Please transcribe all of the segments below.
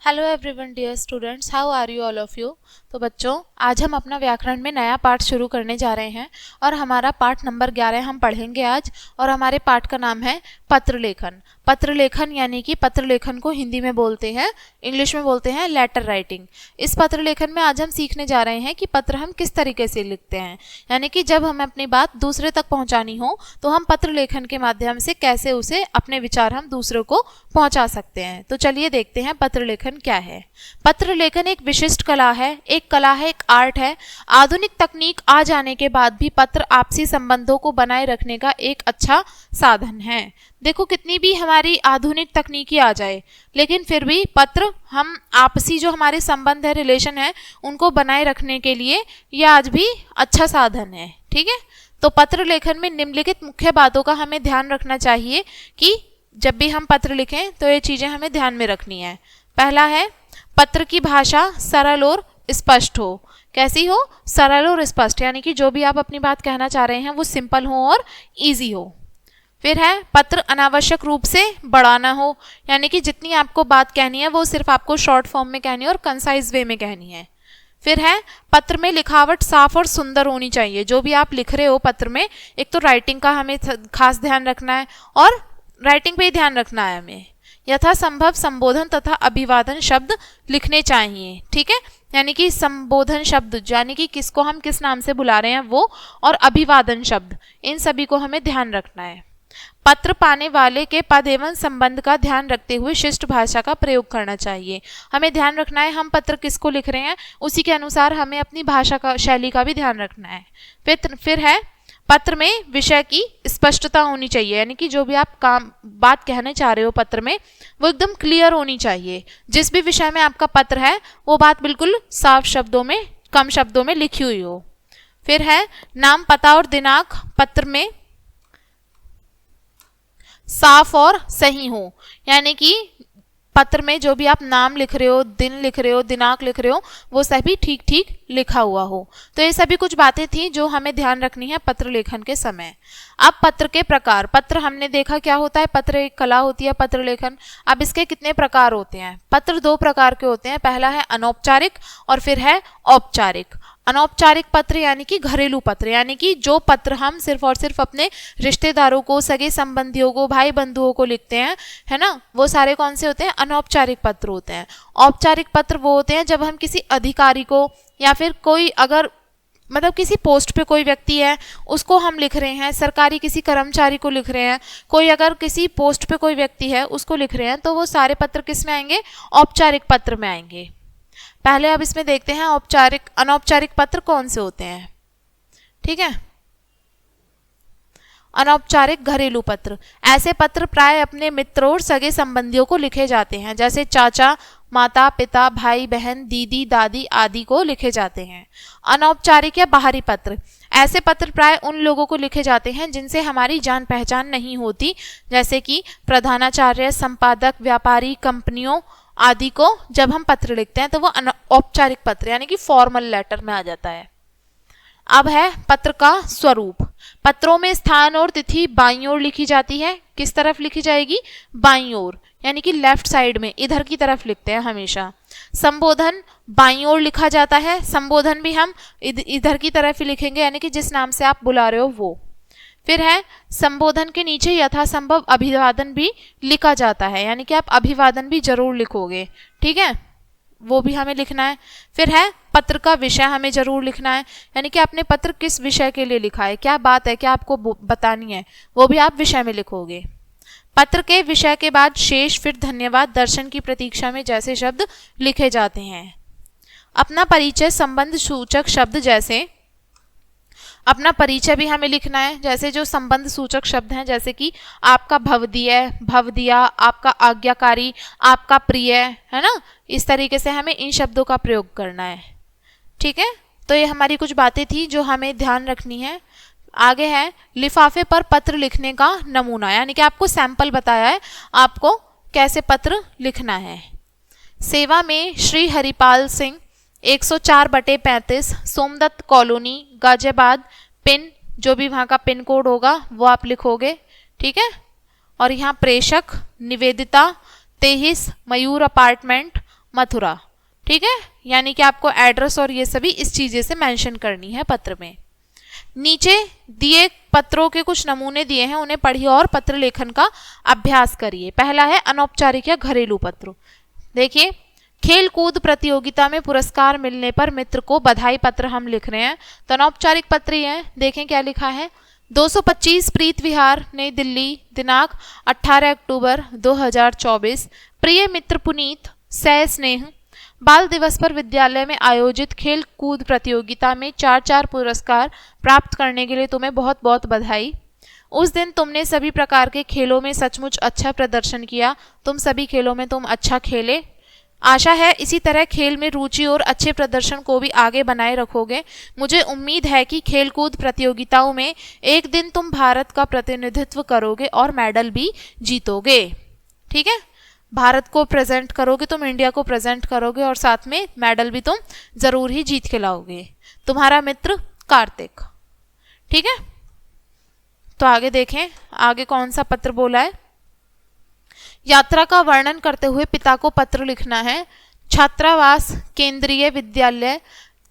Hello everyone dear students, how are you all of you. तो बच्चों, आज हम अपना व्याकरण में नया पाठ शुरू करने जा रहे हैं और हमारा पाठ नंबर 11 हम पढ़ेंगे आज। और हमारे पाठ का नाम है पत्र लेखन। पत्र लेखन यानी कि पत्र लेखन को हिंदी में बोलते हैं, इंग्लिश में बोलते हैं लेटर राइटिंग। इस पत्र लेखन में आज हम सीखने जा रहे हैं कि पत्र हम किस तरीके से लिखते हैं, यानी कि जब हमें अपनी बात दूसरे तक पहुंचानी हो तो हम पत्र लेखन के माध्यम से कैसे उसे अपने विचार हम दूसरों को पहुंचा सकते हैं। तो चलिए देखते हैं पत्र लेखन क्या है। पत्र लेखन एक विशिष्ट कला है, एक आर्ट है। आधुनिक तकनीक आ जाने के बाद भी पत्र आपसी संबंधों को बनाए रखने का एक अच्छा साधन है। देखो, कितनी भी हमारी आधुनिक तकनीकी आ जाए लेकिन फिर भी पत्र हम आपसी जो हमारे संबंध है, रिलेशन है, उनको बनाए रखने के लिए यह आज भी अच्छा साधन है। ठीक है, तो पत्र लेखन में निम्नलिखित मुख्य बातों का हमें ध्यान रखना चाहिए कि जब भी हम पत्र लिखें तो ये चीजें हमें ध्यान में रखनी है। पहला है, पत्र की भाषा सरल और स्पष्ट हो। कैसी हो? सरल और स्पष्ट, यानी कि जो भी आप अपनी बात कहना चाह रहे हैं वो सिंपल हो और इजी हो। फिर है, पत्र अनावश्यक रूप से बड़ा ना हो, यानी कि जितनी आपको बात कहनी है वो सिर्फ आपको शॉर्ट फॉर्म में कहनी है और कंसाइज वे में कहनी है। फिर है, पत्र में लिखावट साफ और सुंदर होनी चाहिए। जो भी आप लिख रहे हो पत्र में, एक तो राइटिंग का हमें खास ध्यान रखना है और राइटिंग पे ही ध्यान रखना है हमें। यथासंभव संबोधन तथा अभिवादन शब्द लिखने चाहिए। ठीक है, यानी कि संबोधन शब्द यानी कि किसको हम किस नाम से बुला रहे हैं वो, और अभिवादन शब्द, इन सभी को हमें ध्यान रखना है। पत्र पाने वाले के पद एवं संबंध का ध्यान रखते हुए शिष्ट भाषा का प्रयोग करना चाहिए। हमें ध्यान रखना है हम पत्र किसको लिख रहे हैं, उसी के अनुसार हमें अपनी भाषा का, शैली का भी ध्यान रखना है। फिर है, पत्र में विषय की स्पष्टता होनी चाहिए, यानी कि जो भी आप बात कहने चाह रहे हो पत्र में वो एकदम क्लियर होनी चाहिए। जिस भी विषय में आपका पत्र है वो बात बिल्कुल साफ शब्दों में, कम शब्दों में लिखी हुई हो। फिर है, नाम, पता और दिनांक पत्र में साफ और सही हो, यानी कि पत्र में जो भी आप नाम लिख रहे हो, दिन लिख रहे हो, दिनांक लिख रहे हो, वो सभी ठीक ठीक लिखा हुआ हो। तो ये सभी कुछ बातें थी जो हमें ध्यान रखनी है पत्र लेखन के समय। अब पत्र के प्रकार। पत्र हमने देखा क्या होता है, पत्र एक कला होती है पत्र लेखन। अब इसके कितने प्रकार होते हैं? पत्र दो प्रकार के होते हैं। पहला है अनौपचारिक और फिर है औपचारिक। अनौपचारिक पत्र यानी कि घरेलू पत्र, यानी कि जो पत्र हम सिर्फ और सिर्फ अपने रिश्तेदारों को, सगे संबंधियों को, भाई बंधुओं को लिखते हैं, है ना, वो सारे कौन से होते हैं? अनौपचारिक पत्र होते हैं। औपचारिक पत्र वो होते हैं जब हम किसी अधिकारी को या फिर कोई, अगर मतलब किसी पोस्ट पे कोई व्यक्ति है उसको हम लिख रहे हैं, सरकारी किसी कर्मचारी को लिख रहे हैं, कोई अगर किसी पोस्ट पे कोई व्यक्ति है उसको लिख रहे हैं, तो वो सारे पत्र किस में आएंगे? औपचारिक पत्र में आएंगे। पहले अब इसमें देखते हैं औपचारिक, अनौपचारिक पत्र कौन से होते हैं। ठीक है, अनौपचारिक घरेलू पत्र। ऐसे पत्र प्राय अपने मित्रों और सगे संबंधियों को लिखे जाते हैं, जैसे चाचा, माता, पिता, भाई, बहन, दीदी, दादी आदि को लिखे जाते हैं। अनौपचारिक या बाहरी पत्र। ऐसे पत्र प्राय उन लोगों को लिखे जाते हैं जिनसे हमारी जान पहचान नहीं होती, जैसे कि प्रधानाचार्य, संपादक, व्यापारी, कंपनियों आदि को जब हम पत्र लिखते हैं तो वो औपचारिक पत्र यानी कि फॉर्मल लेटर में आ जाता है। अब है पत्र का स्वरूप। पत्रों में स्थान और तिथि बाईं ओर लिखी जाती है। किस तरफ लिखी जाएगी? बाईं ओर, यानी कि लेफ्ट साइड में, इधर की तरफ लिखते हैं हमेशा। संबोधन बाईं ओर लिखा जाता है। संबोधन भी हम इधर की तरफ ही लिखेंगे, यानी कि जिस नाम से आप बुला रहे हो वो। फिर है, संबोधन के नीचे यथासंभव अभिवादन भी लिखा जाता है, यानी कि आप अभिवादन भी जरूर लिखोगे। ठीक है, वो भी हमें लिखना है। फिर है, पत्र का विषय हमें जरूर लिखना है, यानी कि आपने पत्र किस विषय के लिए लिखा है, क्या बात है, क्या आपको बतानी है, वो भी आप विषय में लिखोगे। पत्र के विषय के बाद शेष, फिर धन्यवाद, दर्शन की प्रतीक्षा में जैसे शब्द लिखे जाते हैं। अपना परिचय, संबंध सूचक शब्द, जैसे अपना परिचय भी हमें लिखना है, जैसे जो संबंध सूचक शब्द हैं, जैसे कि आपका भवदीय, भवदिया, आपका आज्ञाकारी, आपका प्रिय, है ना, इस तरीके से हमें इन शब्दों का प्रयोग करना है। ठीक है, तो ये हमारी कुछ बातें थी जो हमें ध्यान रखनी है। आगे है, लिफाफे पर पत्र लिखने का नमूना, यानी कि आपको सैंपल बताया है आपको कैसे पत्र लिखना है। सेवा में श्री हरिपाल सिंह, 104/35, सोमदत्त कॉलोनी, गाजियाबाद। पिन, जो भी वहाँ का पिन कोड होगा वो आप लिखोगे। ठीक है, और यहाँ प्रेषक निवेदिता, 23 मयूर अपार्टमेंट, मथुरा। ठीक है, यानी कि आपको एड्रेस और ये सभी इस चीज़ें से मेंशन करनी है पत्र में। नीचे दिए पत्रों के कुछ नमूने दिए हैं, उन्हें पढ़िए और पत्र लेखन का अभ्यास करिए। पहला है अनौपचारिक या घरेलू पत्र। देखिए, खेल कूद प्रतियोगिता में पुरस्कार मिलने पर मित्र को बधाई पत्र हम लिख रहे हैं, तो अनौपचारिक पत्र ही है। देखें क्या लिखा है। 225 प्रीत विहार, नई दिल्ली, दिनांक 18 अक्टूबर 2024। प्रिय मित्र पुनीत, सह स्नेह, बाल दिवस पर विद्यालय में आयोजित खेल कूद प्रतियोगिता में 4 पुरस्कार प्राप्त करने के लिए तुम्हें बहुत बहुत बधाई। उस दिन तुमने सभी प्रकार के खेलों में सचमुच अच्छा प्रदर्शन किया। तुम सभी खेलों में तुम अच्छा खेले। आशा है इसी तरह खेल में रुचि और अच्छे प्रदर्शन को भी आगे बनाए रखोगे। मुझे उम्मीद है कि खेलकूद प्रतियोगिताओं में एक दिन तुम भारत का प्रतिनिधित्व करोगे और मेडल भी जीतोगे। ठीक है, भारत को प्रेजेंट करोगे तुम, इंडिया को प्रेजेंट करोगे और साथ में मेडल भी तुम जरूर ही जीत के लाओगे। तुम्हारा मित्र कार्तिक। ठीक है, तो आगे देखें, आगे कौन सा पत्र बोला है। यात्रा का वर्णन करते हुए पिता को पत्र लिखना है। छात्रावास केंद्रीय विद्यालय,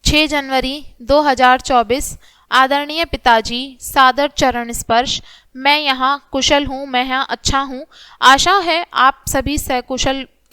6 जनवरी 2024। आदरणीय पिताजी, सादर चरण स्पर्श। मैं यहाँ कुशल हूँ, मैं यहाँ अच्छा हूँ। आशा है आप सभी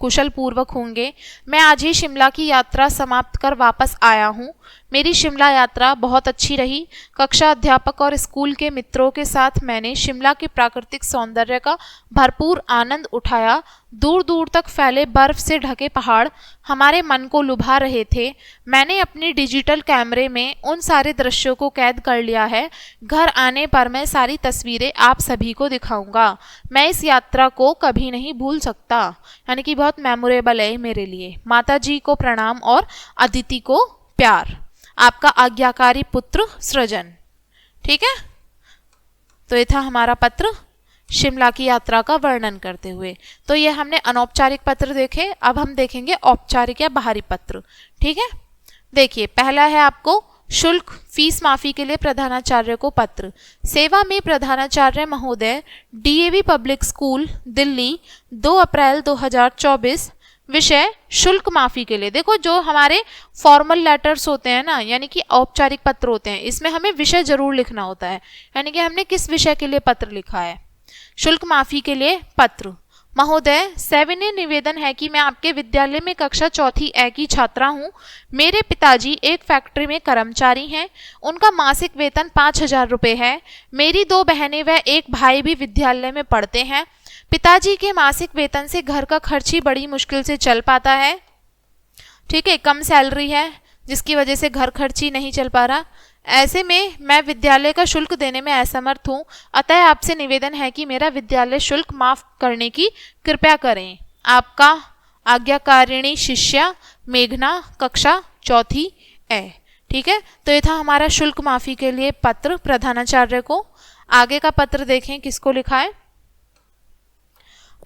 कुशल पूर्वक होंगे। मैं आज ही शिमला की यात्रा समाप्त कर वापस आया हूँ। मेरी शिमला यात्रा बहुत अच्छी रही। कक्षा अध्यापक और स्कूल के मित्रों के साथ मैंने शिमला के प्राकृतिक सौंदर्य का भरपूर आनंद उठाया। दूर दूर तक फैले बर्फ से ढके पहाड़ हमारे मन को लुभा रहे थे। मैंने अपनी डिजिटल कैमरे में उन सारे दृश्यों को कैद कर लिया है। घर आने पर मैं सारी तस्वीरें आप सभी को दिखाऊंगा। मैं इस यात्रा को कभी नहीं भूल सकता, यानी कि बहुत मेमोरेबल है मेरे लिए। माता जी को प्रणाम और अदिति को प्यार। आपका आज्ञाकारी पुत्र सृजन। ठीक है, तो ये था हमारा पत्र शिमला की यात्रा का वर्णन करते हुए। तो ये हमने अनौपचारिक पत्र देखे, अब हम देखेंगे औपचारिक या बाहरी पत्र। ठीक है, देखिए, पहला है आपको शुल्क फीस माफी के लिए प्रधानाचार्य को पत्र। सेवा में प्रधानाचार्य महोदय, डीएवी पब्लिक स्कूल दिल्ली, 2 अप्रैल 2024। विषय शुल्क माफी के लिए। देखो, जो हमारे फॉर्मल लेटर्स होते हैं ना, यानी कि औपचारिक पत्र होते हैं, इसमें हमें विषय जरूर लिखना होता है, यानी कि हमने किस विषय के लिए पत्र लिखा है। शुल्क माफी के लिए पत्र। महोदय, सविनय निवेदन है कि मैं आपके विद्यालय में कक्षा 4 ए की छात्रा हूँ। मेरे पिताजी एक फैक्ट्री में कर्मचारी हैं। उनका मासिक वेतन 5,000 रुपये है। मेरी 2 बहनें व एक भाई भी विद्यालय में पढ़ते हैं। पिताजी के मासिक वेतन से घर का खर्च ही बड़ी मुश्किल से चल पाता है। ठीक है, कम सैलरी है जिसकी वजह से घर खर्च ही नहीं चल पा रहा। ऐसे में मैं विद्यालय का शुल्क देने में असमर्थ हूँ। अतः आपसे निवेदन है कि मेरा विद्यालय शुल्क माफ करने की कृपया करें। आपका आज्ञाकारिणी शिष्या मेघना, कक्षा 4 ए। ठीक है, तो ये था हमारा शुल्क माफी के लिए पत्र प्रधानाचार्य को। आगे का पत्र देखें किसको लिखा है।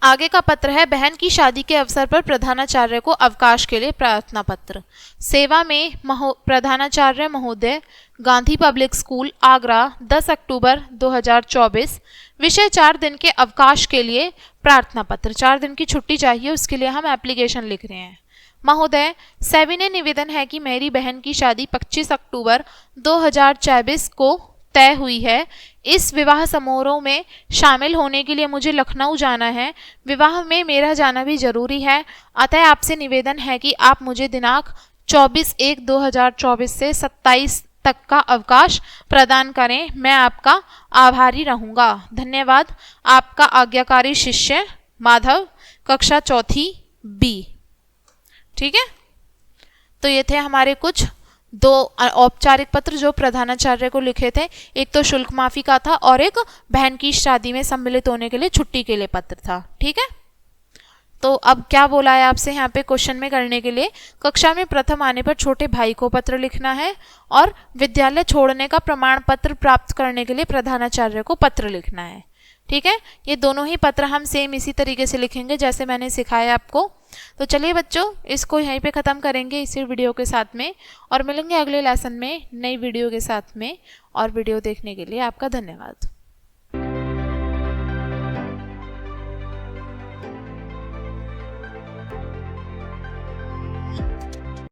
आगे का पत्र है बहन की शादी के अवसर पर प्रधानाचार्य को अवकाश के लिए प्रार्थना पत्र। सेवा में प्रधानाचार्य महोदय, गांधी पब्लिक स्कूल आगरा, 10 अक्टूबर 2024। विषय 4 दिन के अवकाश के लिए प्रार्थना पत्र। 4 दिन की छुट्टी चाहिए, उसके लिए हम एप्लीकेशन लिख रहे हैं। महोदय, सविनय निवेदन है कि मेरी बहन की शादी 25 अक्टूबर 2024 को तय हुई है। इस विवाह समारोह में शामिल होने के लिए मुझे लखनऊ जाना है। विवाह में मेरा जाना भी जरूरी है। अतः आपसे निवेदन है कि आप मुझे दिनांक 24/1/2024 से 27 तक का अवकाश प्रदान करें। मैं आपका आभारी रहूंगा। धन्यवाद। आपका आज्ञाकारी शिष्य माधव, कक्षा 4 बी। ठीक है, तो ये थे हमारे कुछ 2 औपचारिक पत्र जो प्रधानाचार्य को लिखे थे। एक तो शुल्क माफी का था और एक बहन की शादी में सम्मिलित होने के लिए छुट्टी के लिए पत्र था। ठीक है, तो अब क्या बोला है आपसे यहाँ पे क्वेश्चन में करने के लिए। कक्षा में प्रथम आने पर छोटे भाई को पत्र लिखना है और विद्यालय छोड़ने का प्रमाण पत्र प्राप्त करने के लिए प्रधानाचार्य को पत्र लिखना है। ठीक है, ये दोनों ही पत्र हम सेम इसी तरीके से लिखेंगे जैसे मैंने सिखाया आपको। तो चलिए बच्चों, इसको यहीं पे ख़त्म करेंगे इसी वीडियो के साथ में, और मिलेंगे अगले लेसन में नई वीडियो के साथ में। और वीडियो देखने के लिए आपका धन्यवाद।